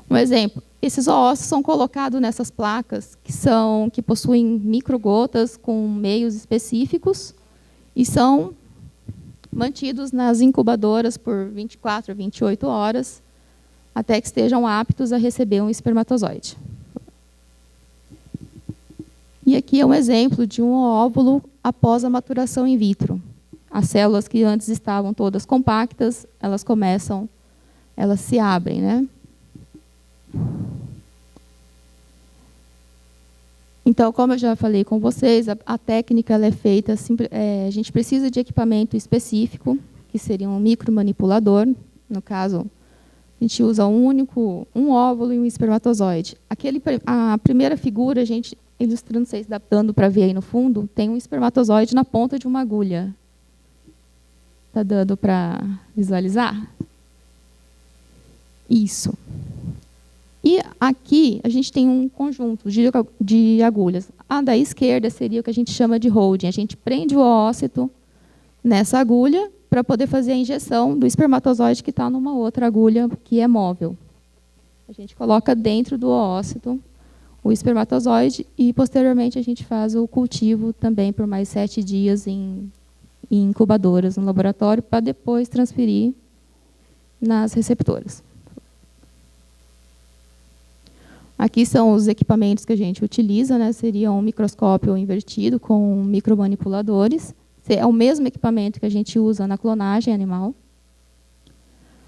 Um exemplo, esses oócitos são colocados nessas placas que possuem microgotas com meios específicos e são mantidos nas incubadoras por 24 a 28 horas até que estejam aptos a receber um espermatozoide. E aqui é um exemplo de um óvulo após a maturação in vitro. As células que antes estavam todas compactas, elas se abrem, né? Então, como eu já falei com vocês, a técnica ela é feita, a gente precisa de equipamento específico, que seria um micromanipulador. No caso, a gente usa um óvulo e um espermatozoide. A primeira figura, a gente ilustrando, não sei se dá dando para ver aí no fundo, tem um espermatozoide na ponta de uma agulha. Está dando para visualizar? Isso. E aqui a gente tem um conjunto de agulhas. A da esquerda seria o que a gente chama de holding. A gente prende o oócito nessa agulha para poder fazer a injeção do espermatozoide que está numa outra agulha que é móvel. A gente coloca dentro do oócito o espermatozoide e, posteriormente, a gente faz o cultivo também por mais 7 dias em incubadoras no laboratório para depois transferir nas receptoras. Aqui são os equipamentos que a gente utiliza, né? Seria um microscópio invertido com micromanipuladores. É o mesmo equipamento que a gente usa na clonagem animal.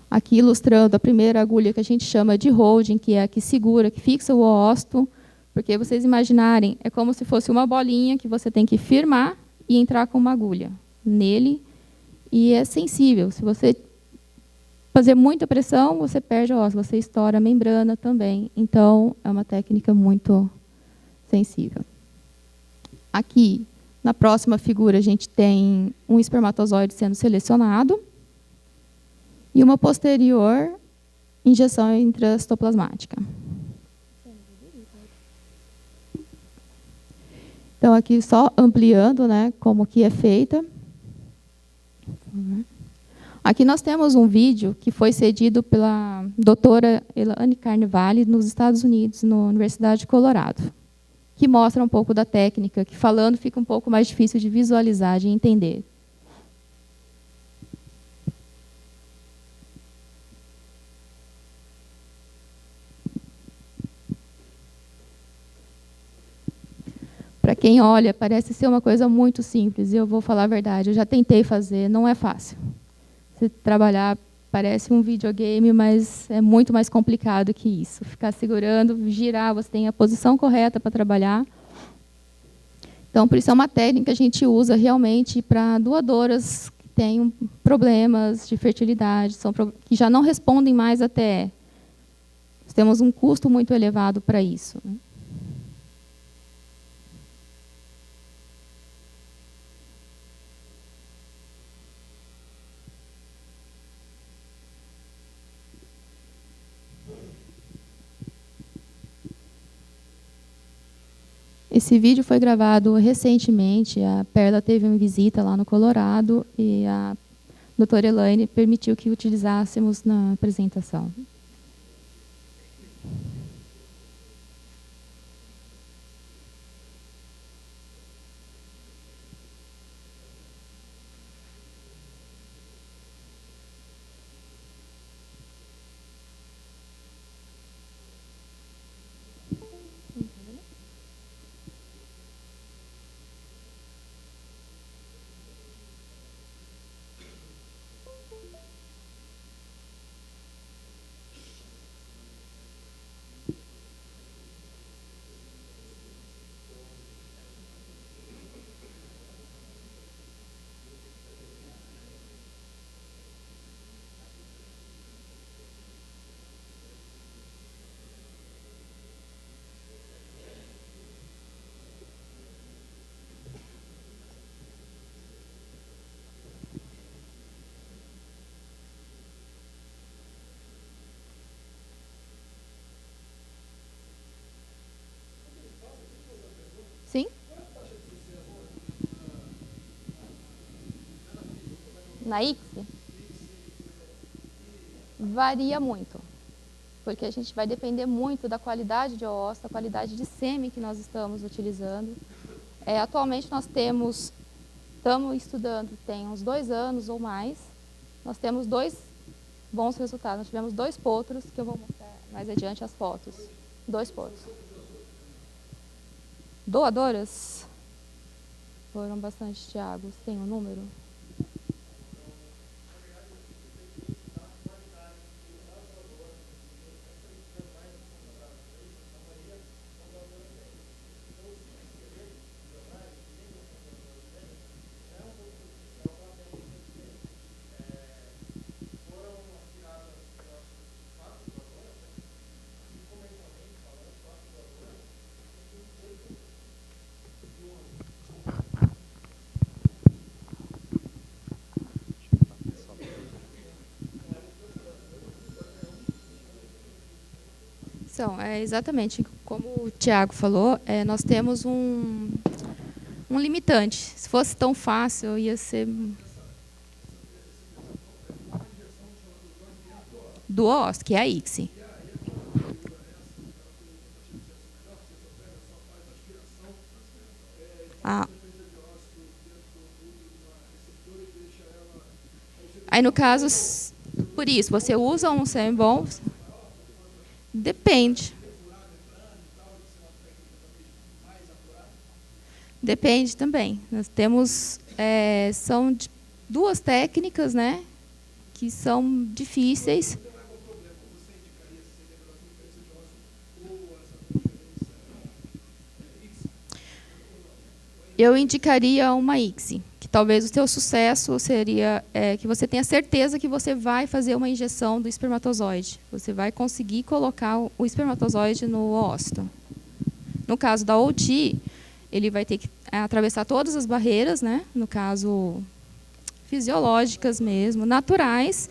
Aqui ilustrando a primeira agulha que a gente chama de holding, que é a que segura, que fixa o oócito. Porque vocês imaginarem, é como se fosse uma bolinha que você tem que firmar e entrar com uma agulha nele. E é sensível. Se você fazer muita pressão, você perde o ósseo, você estoura a membrana também. Então, é uma técnica muito sensível. Aqui, na próxima figura, a gente tem um espermatozoide sendo selecionado e uma posterior injeção intracitoplasmática. Então, aqui só ampliando, né, como que é feita. Aqui nós temos um vídeo que foi cedido pela doutora Elaine Carnevale, nos Estados Unidos, na Universidade de Colorado, que mostra um pouco da técnica, que falando fica um pouco mais difícil de visualizar, de entender. Para quem olha, parece ser uma coisa muito simples, e eu vou falar a verdade, eu já tentei fazer, não é fácil. Você trabalhar parece um videogame, mas é muito mais complicado que isso. Ficar segurando, girar, você tem a posição correta para trabalhar. Então, por isso é uma técnica que a gente usa realmente para doadoras que têm problemas de fertilidade, que já não respondem mais até. Nós temos um custo muito elevado para isso, né? Esse vídeo foi gravado recentemente, a Perla teve uma visita lá no Colorado e a doutora Elaine permitiu que utilizássemos na apresentação. Sim? Na ICSI? Varia muito, porque a gente vai depender muito da qualidade de ósseo, da qualidade de sêmen que nós estamos utilizando. Atualmente nós estamos estudando, tem uns 2 anos ou mais, nós temos 2 bons resultados. Nós tivemos 2 potros, que eu vou mostrar mais adiante as fotos. 2 potros. Doadoras? Foram bastante, Thiago. Tem um número? Exatamente como o Thiago falou, nós temos um limitante. Se fosse tão fácil, ia ser do OS, que é a ICSI. Aí, no caso, por isso, você usa um semi-bom? Depende. Depende também. Nós temos, são 2 técnicas, né, que são difíceis. Eu indicaria uma ICSI, que talvez o seu sucesso seria que você tenha certeza que você vai fazer uma injeção do espermatozoide. Você vai conseguir colocar o espermatozoide no ósseo. No caso da OT, ele vai ter que atravessar todas as barreiras, né? No caso, fisiológicas mesmo, naturais.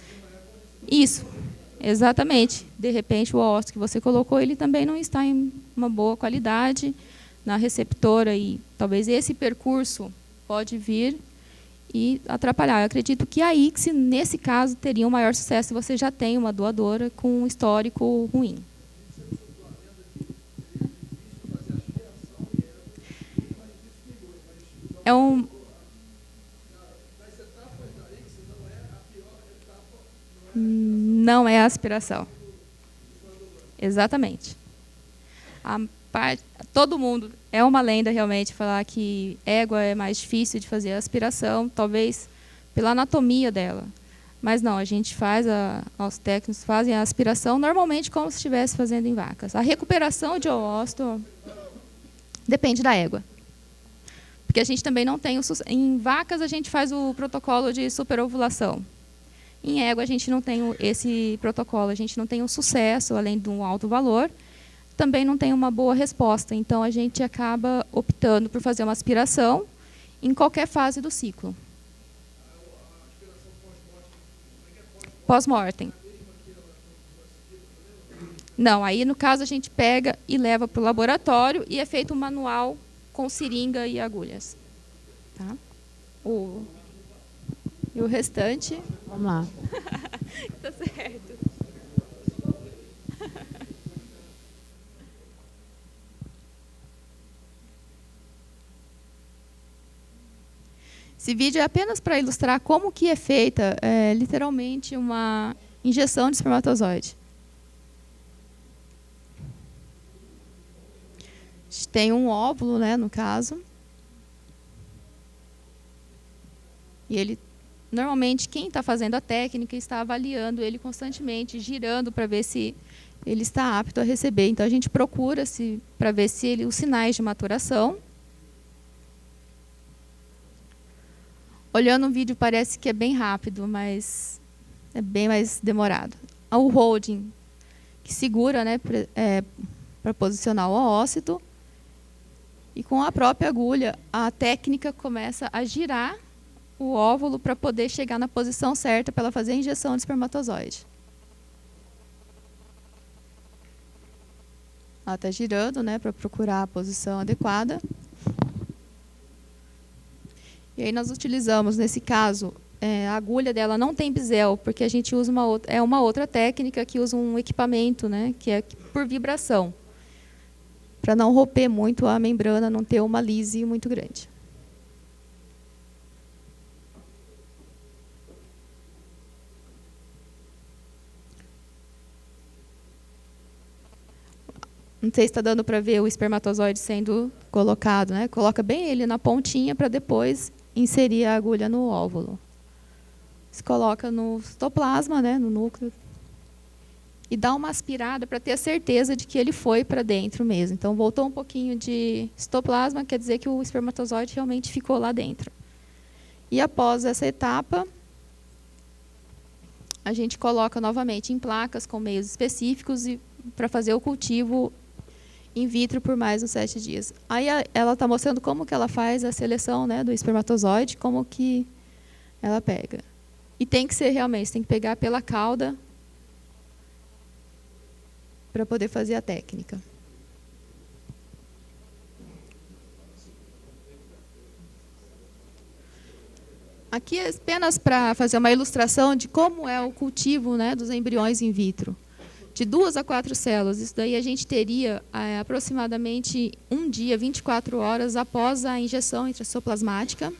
Isso, exatamente. De repente, o ósseo que você colocou, ele também não está em uma boa qualidade na receptora, e talvez esse percurso pode vir e atrapalhar. Eu acredito que a ICSI, nesse caso, teria um maior sucesso se você já tem uma doadora com um histórico ruim. Não é a aspiração. Exatamente. Todo mundo, é uma lenda realmente falar que égua é mais difícil de fazer a aspiração, talvez pela anatomia dela. Mas não, a gente faz, os técnicos fazem a aspiração normalmente como se estivesse fazendo em vacas. A recuperação de oosto depende da égua. Porque a gente também não tem, em vacas a gente faz o protocolo de superovulação. Em égua a gente não tem esse protocolo, a gente não tem um sucesso, além de um alto valor, também não tem uma boa resposta. Então, a gente acaba optando por fazer uma aspiração em qualquer fase do ciclo. Pós-mortem. Não, aí, no caso, a gente pega e leva para o laboratório e é feito um manual com seringa e agulhas. Tá? E o restante... Vamos lá. Tá certo. Esse vídeo é apenas para ilustrar como que é feita, literalmente, uma injeção de espermatozoide. A gente tem um óvulo, né, no caso. E ele, normalmente, quem está fazendo a técnica está avaliando ele constantemente, girando para ver se ele está apto a receber. Então, a gente procura para ver se os sinais de maturação. Olhando o vídeo parece que é bem rápido, mas é bem mais demorado. O holding, que segura, né, para posicionar o oócito. E com a própria agulha, a técnica começa a girar o óvulo para poder chegar na posição certa para ela fazer a injeção de espermatozoide. Ela está girando, né, para procurar a posição adequada. E aí nós utilizamos, nesse caso, a agulha dela não tem bisel, porque a gente usa uma outra técnica que usa um equipamento, né, que é por vibração, para não romper muito a membrana, não ter uma lise muito grande. Não sei se está dando para ver o espermatozoide sendo colocado, né? Coloca bem ele na pontinha para depois inserir a agulha no óvulo. Se coloca no citoplasma, né, no núcleo, e dá uma aspirada para ter a certeza de que ele foi para dentro mesmo. Então, voltou um pouquinho de citoplasma, quer dizer que o espermatozoide realmente ficou lá dentro. E após essa etapa, a gente coloca novamente em placas com meios específicos para fazer o cultivo in vitro por mais uns 7 dias. Aí ela está mostrando como que ela faz a seleção, né, do espermatozoide, como que ela pega. E tem que ser realmente, tem que pegar pela cauda para poder fazer a técnica. Aqui é apenas para fazer uma ilustração de como é o cultivo, né, dos embriões in vitro. De 2 a 4 células. Isso daí a gente teria aproximadamente 1 dia, 24 horas após a injeção intracitoplasmática.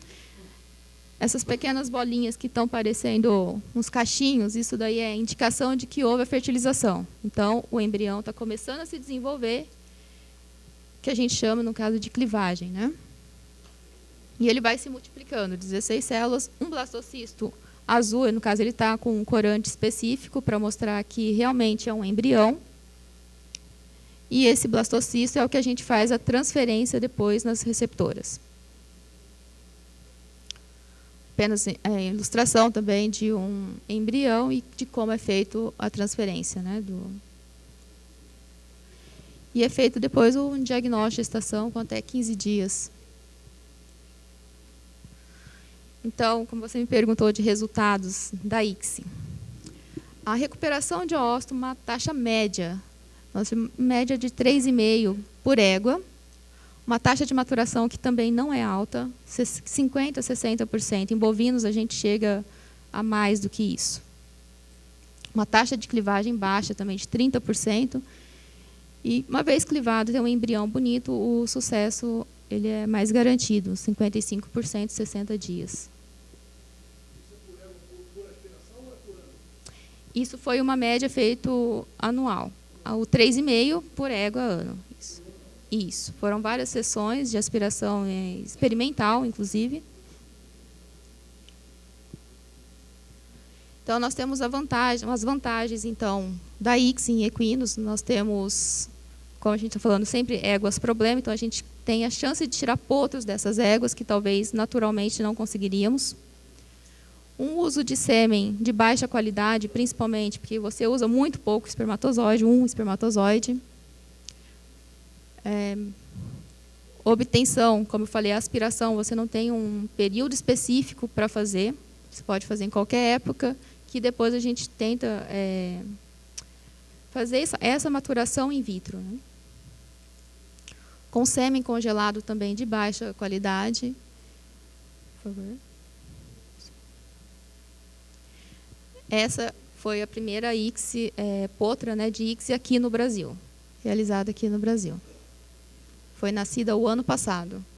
Essas pequenas bolinhas que estão parecendo uns cachinhos, isso daí é indicação de que houve a fertilização. Então, o embrião está começando a se desenvolver, que a gente chama, no caso, de clivagem, né? E ele vai se multiplicando, 16 células, um blastocisto azul, no caso ele está com um corante específico para mostrar que realmente é um embrião. E esse blastocisto é o que a gente faz a transferência depois nas receptoras. Apenas ilustração também de um embrião e de como é feito a transferência, né, E é feito depois um diagnóstico de gestação com até 15 dias. Então, como você me perguntou de resultados da ICSI, a recuperação de óvulo, uma taxa média, média de 3,5 por égua, uma taxa de maturação que também não é alta, 50% a 60%. Em bovinos, a gente chega a mais do que isso. Uma taxa de clivagem baixa também, de 30%. E, uma vez clivado, tem um embrião bonito, o sucesso ele é mais garantido, 55%, 60 dias. Isso foi uma média feita anual. O 3,5 por égua ano. Isso. Foram várias sessões de aspiração experimental, inclusive. Então, nós temos as vantagens, então, da ICSI em equinos. Nós temos, como a gente está falando, sempre éguas problema. Então, a gente tem a chance de tirar potros dessas éguas que talvez naturalmente não conseguiríamos. Um uso de sêmen de baixa qualidade, principalmente porque você usa muito pouco espermatozoide, um espermatozoide. Obtenção, como eu falei, a aspiração, você não tem um período específico para fazer. Você pode fazer em qualquer época, que depois a gente tenta fazer essa maturação in vitro, né? Com sêmen congelado também de baixa qualidade. Por favor. Essa foi a primeira ICSI, potra, né, de ICSI aqui no Brasil, realizada aqui no Brasil. Foi nascida o ano passado.